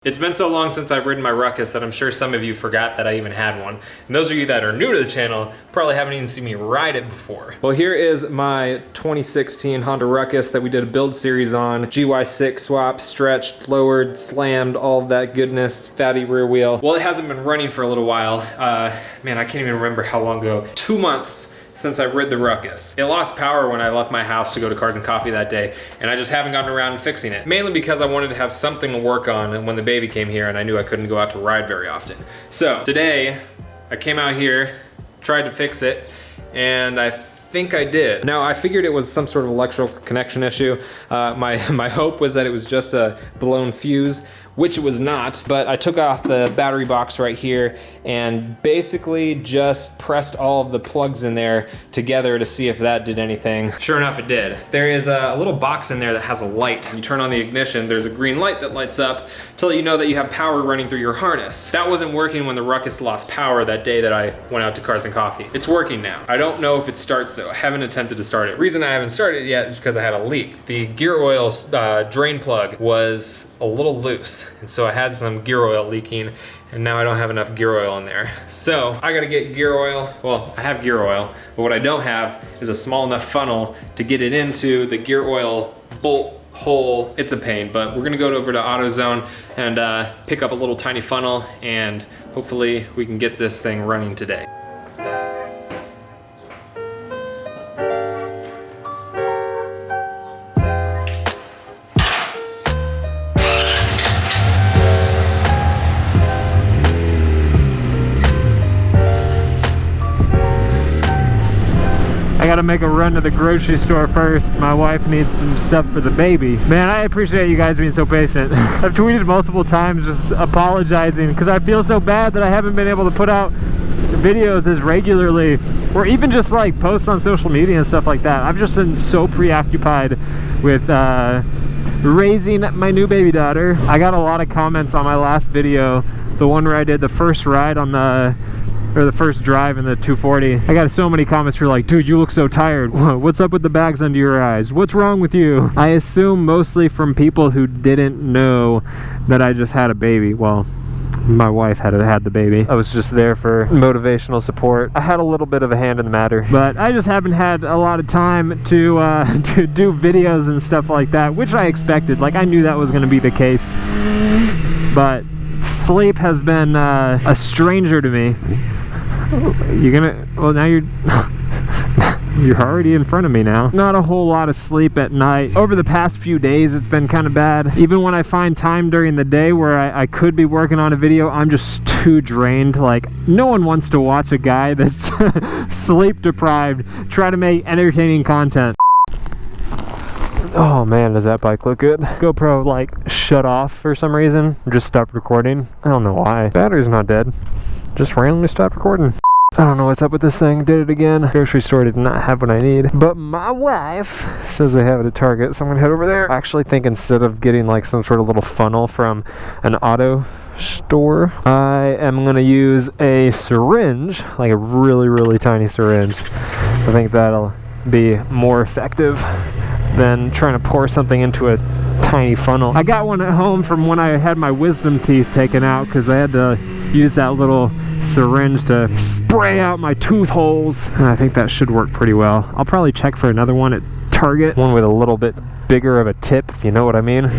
It's been so long since I've ridden my Ruckus that I'm sure some of you forgot that I even had one. And those of you that are new to the channel probably haven't even seen me ride it before. Well, here is my 2016 Honda Ruckus that we did a build series on. GY6 swapped, stretched, lowered, slammed, all of that goodness, fatty rear wheel. Well, it hasn't been running for a little while. Man, I can't even remember how long ago. 2 months since I rid the Ruckus. It lost power when I left my house to go to Cars and Coffee that day, and I just haven't gotten around to fixing it. Mainly because I wanted to have something to work on when the baby came here and I knew I couldn't go out to ride very often. So today, I came out here, tried to fix it, and I think I did. Now, I figured it was some sort of electrical connection issue. My hope was that it was just a blown fuse, which it was not, but I took off the battery box right here and basically just pressed all of the plugs in there together to see if that did anything. Sure enough, it did. There is a little box in there that has a light. You turn on the ignition, there's a green light that lights up to let you know that you have power running through your harness. That wasn't working when the Ruckus lost power that day that I went out to Cars and Coffee. It's working now. I don't know if it starts though. I haven't attempted to start it. Reason I haven't started it yet is because I had a leak. The gear oil drain plug was a little loose. And so I had some gear oil leaking, and now I don't have enough gear oil in there. So I gotta get gear oil. Well, I have gear oil, but what I don't have is a small enough funnel to get it into the gear oil bolt hole. It's a pain, but we're gonna go over to AutoZone and pick up a little tiny funnel, and hopefully we can get this thing running today. I gotta make a run to the grocery store first. My wife needs some stuff for the baby. Man, I appreciate you guys being so patient. I've tweeted multiple times just apologizing because I feel so bad that I haven't been able to put out videos as regularly or even just like posts on social media and stuff like that. I've just been so preoccupied with raising my new baby daughter. I got a lot of comments on my last video, the one where I did the first ride on the first drive in the 240. I got so many comments who are like, dude, you look so tired. What's up with the bags under your eyes? What's wrong with you? I assume mostly from people who didn't know that I just had a baby. Well, my wife had the baby. I was just there for motivational support. I had a little bit of a hand in the matter, but I just haven't had a lot of time to do videos and stuff like that, which I expected. Like, I knew that was going to be the case, but sleep has been a stranger to me. Well, now you're already in front of me now. Not a whole lot of sleep at night. Over the past few days, it's been kind of bad. Even when I find time during the day where I could be working on a video, I'm just too drained. Like, no one wants to watch a guy that's sleep deprived try to make entertaining content. Oh man, does that bike look good? GoPro like shut off for some reason. Just stopped recording. I don't know why. Battery's not dead. Just randomly stopped recording. I don't know what's up with this thing. Did it again. Grocery store did not have what I need. But my wife says they have it at Target, so I'm gonna head over there. I actually think instead of getting like some sort of little funnel from an auto store, I am gonna use a syringe, like a really, really tiny syringe. I think that'll be more effective than trying to pour something into a tiny funnel. I got one at home from when I had my wisdom teeth taken out because I had to use that little syringe to spray out my tooth holes, and I think that should work pretty well. I'll probably check for another one at Target, one with a little bit bigger of a tip, if you know what I mean.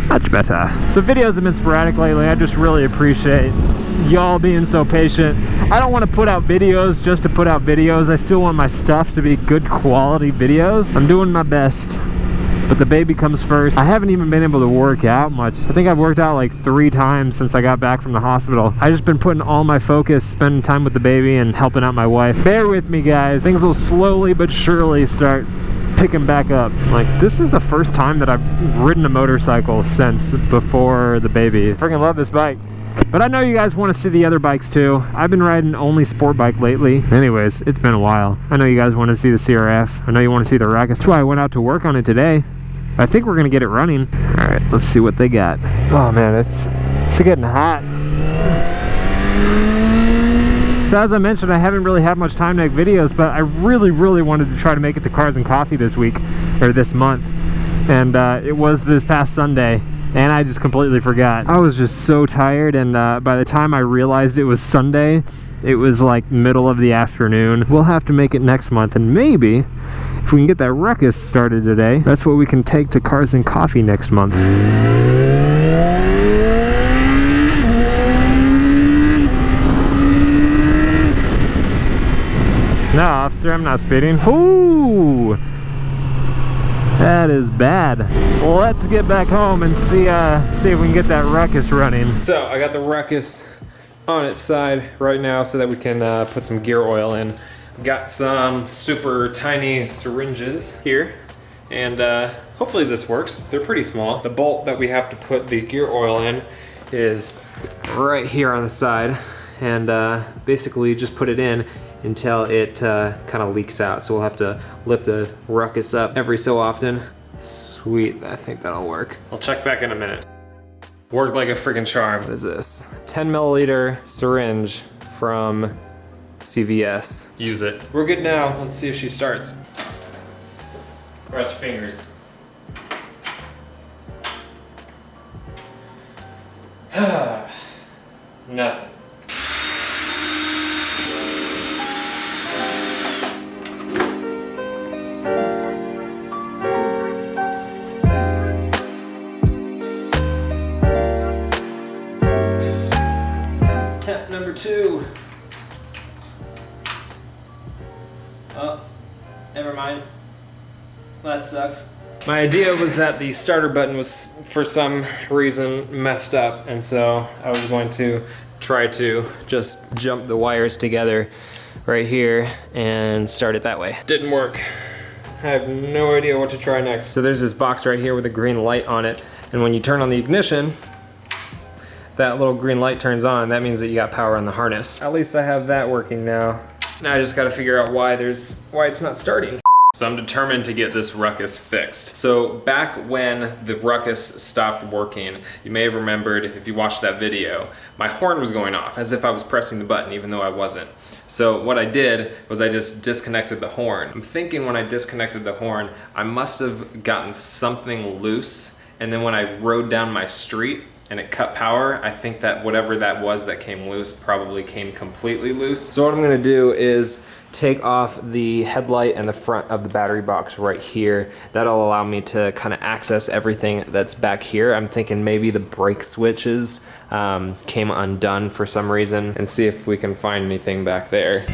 Much better. So videos have been sporadic lately. I just really appreciate y'all being so patient. I don't want to put out videos just to put out videos. I still want my stuff to be good quality videos. I'm doing my best, but the baby comes first. I haven't even been able to work out much. I think I've worked out like 3 times since I got back from the hospital. I've just been putting all my focus, spending time with the baby and helping out my wife. Bear with me, guys. Things will slowly but surely start picking back up. Like, this is the first time that I've ridden a motorcycle since before the baby. I freaking love this bike. But I know you guys want to see the other bikes too. I've been riding only sport bike lately. Anyways, it's been a while. I know you guys want to see the CRF. I know you want to see the Ruckus. That's why I went out to work on it today. I think we're gonna get it running. All right, let's see what they got. Oh man, it's getting hot. So as I mentioned, I haven't really had much time to make videos, but I really wanted to try to make it to Cars and Coffee this week, or this month. And it was this past Sunday, and I just completely forgot. I was just so tired, and by the time I realized it was Sunday, it was like middle of the afternoon. We'll have to make it next month, and maybe if we can get that Ruckus started today, that's what we can take to Cars and Coffee next month. No, officer, I'm not speeding. Ooh! That is bad. Well, let's get back home and see if we can get that Ruckus running. So I got the Ruckus on its side right now so that we can put some gear oil in. Got some super tiny syringes here, and hopefully this works. They're pretty small. The bolt that we have to put the gear oil in is right here on the side, and basically just put it in until it kind of leaks out. So we'll have to lift the Ruckus up every so often. Sweet, I think that'll work. I'll check back in a minute. Worked like a freaking charm. What is this? 10 milliliter syringe from CVS. Use it. We're good now. Let's see if she starts. Cross your fingers. Nothing. Attempt number 2. Oh, never mind. That sucks. My idea was that the starter button was, for some reason, messed up, and so I was going to try to just jump the wires together right here and start it that way. Didn't work. I have no idea what to try next. So there's this box right here with a green light on it, and when you turn on the ignition, that little green light turns on. That means that you got power on the harness. At least I have that working now. Now I just gotta figure out why it's not starting. So I'm determined to get this Ruckus fixed. So back when the Ruckus stopped working, you may have remembered, if you watched that video, my horn was going off as if I was pressing the button even though I wasn't. So what I did was I just disconnected the horn. I'm thinking when I disconnected the horn, I must have gotten something loose, and then when I rode down my street and it cut power, I think that whatever that was that came loose probably came completely loose. So what I'm gonna do is take off the headlight and the front of the battery box right here. That'll allow me to kind of access everything that's back here. I'm thinking maybe the brake switches came undone for some reason, and see if we can find anything back there.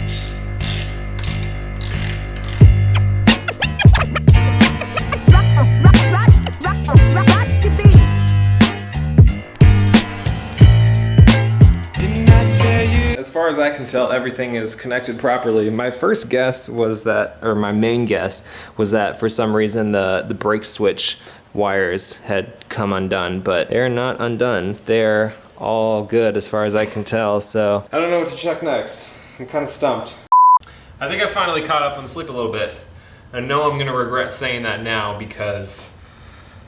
As far as I can tell, everything is connected properly. My first guess was that, or my main guess, was that for some reason the brake switch wires had come undone, but they're not undone. They're all good as far as I can tell, so I don't know what to check next. I'm kind of stumped. I think I finally caught up on sleep a little bit. I know I'm gonna regret saying that now because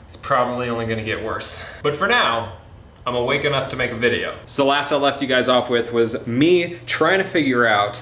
it's probably only gonna get worse. But for now, I'm awake enough to make a video. So last I left you guys off with was me trying to figure out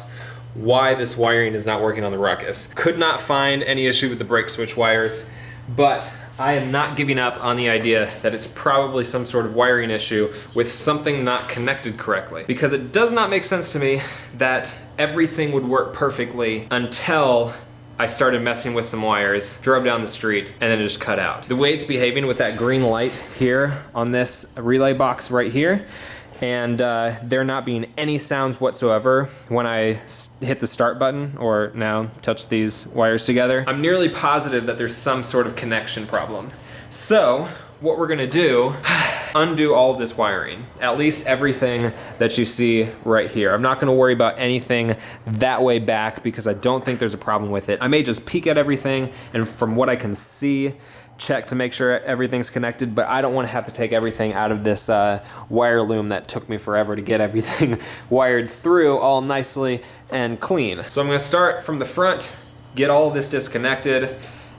why this wiring is not working on the Ruckus. Could not find any issue with the brake switch wires, but I am not giving up on the idea that it's probably some sort of wiring issue with something not connected correctly. Because it does not make sense to me that everything would work perfectly until I started messing with some wires, drove down the street, and then it just cut out. The way it's behaving with that green light here on this relay box right here, and there not being any sounds whatsoever when I hit the start button or now touch these wires together, I'm nearly positive that there's some sort of connection problem. So what we're gonna do, undo all of this wiring, at least everything that you see right here. I'm not gonna worry about anything that way back because I don't think there's a problem with it. I may just peek at everything and from what I can see, check to make sure everything's connected, but I don't want to have to take everything out of this wire loom that took me forever to get everything wired through all nicely and clean. So I'm gonna start from the front, get all of this disconnected,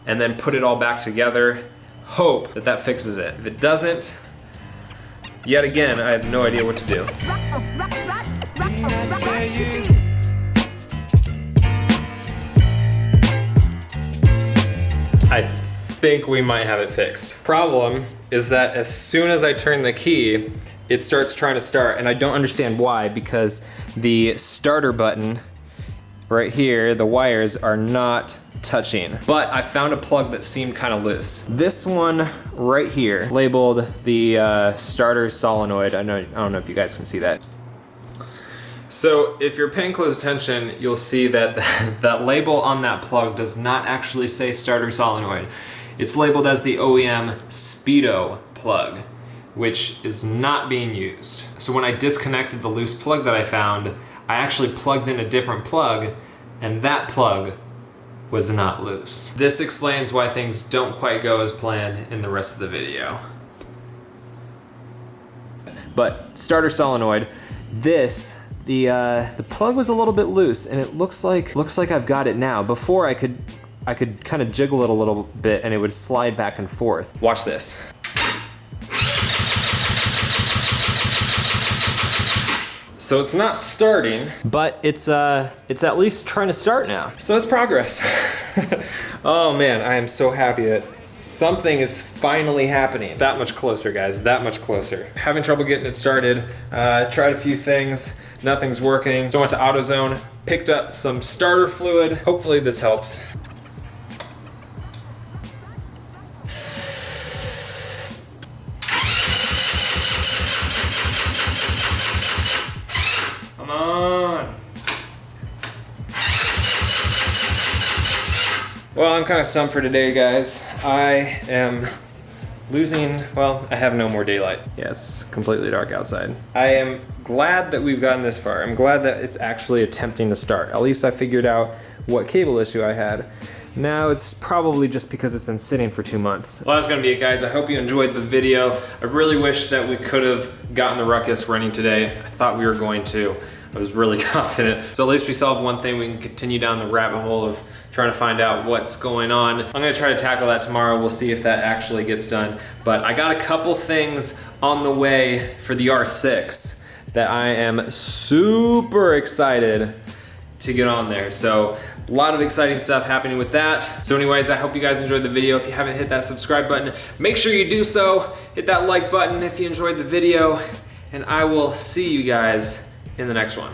and then put it all back together. Hope that that fixes it. If it doesn't, Yet again, I have no idea what to do. I think we might have it fixed. Problem is that as soon as I turn the key, it starts trying to start, and I don't understand why, because the starter button right here, the wires are not touching. But I found a plug that seemed kind of loose. This one right here, labeled the starter solenoid. I don't know if you guys can see that. So if you're paying close attention, you'll see that that label on that plug does not actually say starter solenoid. It's labeled as the OEM Speedo plug, which is not being used. So when I disconnected the loose plug that I found, I actually plugged in a different plug, and that plug was not loose. This explains why things don't quite go as planned in the rest of the video. But starter solenoid, the plug was a little bit loose, and it looks like I've got it now. Before I could kind of jiggle it a little bit and it would slide back and forth. Watch this. So it's not starting, but it's at least trying to start now. So that's progress. Oh man, I am so happy that something is finally happening. That much closer, guys, that much closer. Having trouble getting it started. Tried a few things, nothing's working. So I went to AutoZone, picked up some starter fluid. Hopefully this helps. Come on. Well, I'm kind of stumped for today, guys. I am losing, well, I have no more daylight. Yeah, it's completely dark outside. I am glad that we've gotten this far. I'm glad that it's actually attempting to start. At least I figured out what cable issue I had. Now it's probably just because it's been sitting for 2 months. Well, that's gonna be it, guys. I hope you enjoyed the video. I really wish that we could have gotten the Ruckus running today. I thought we were going to. I was really confident. So at least we solved one thing. We can continue down the rabbit hole of trying to find out what's going on. I'm gonna try to tackle that tomorrow. We'll see if that actually gets done. But I got a couple things on the way for the R6 that I am super excited to get on there. So a lot of exciting stuff happening with that. So anyways, I hope you guys enjoyed the video. If you haven't hit that subscribe button, make sure you do so. Hit that like button if you enjoyed the video, and I will see you guys in the next one.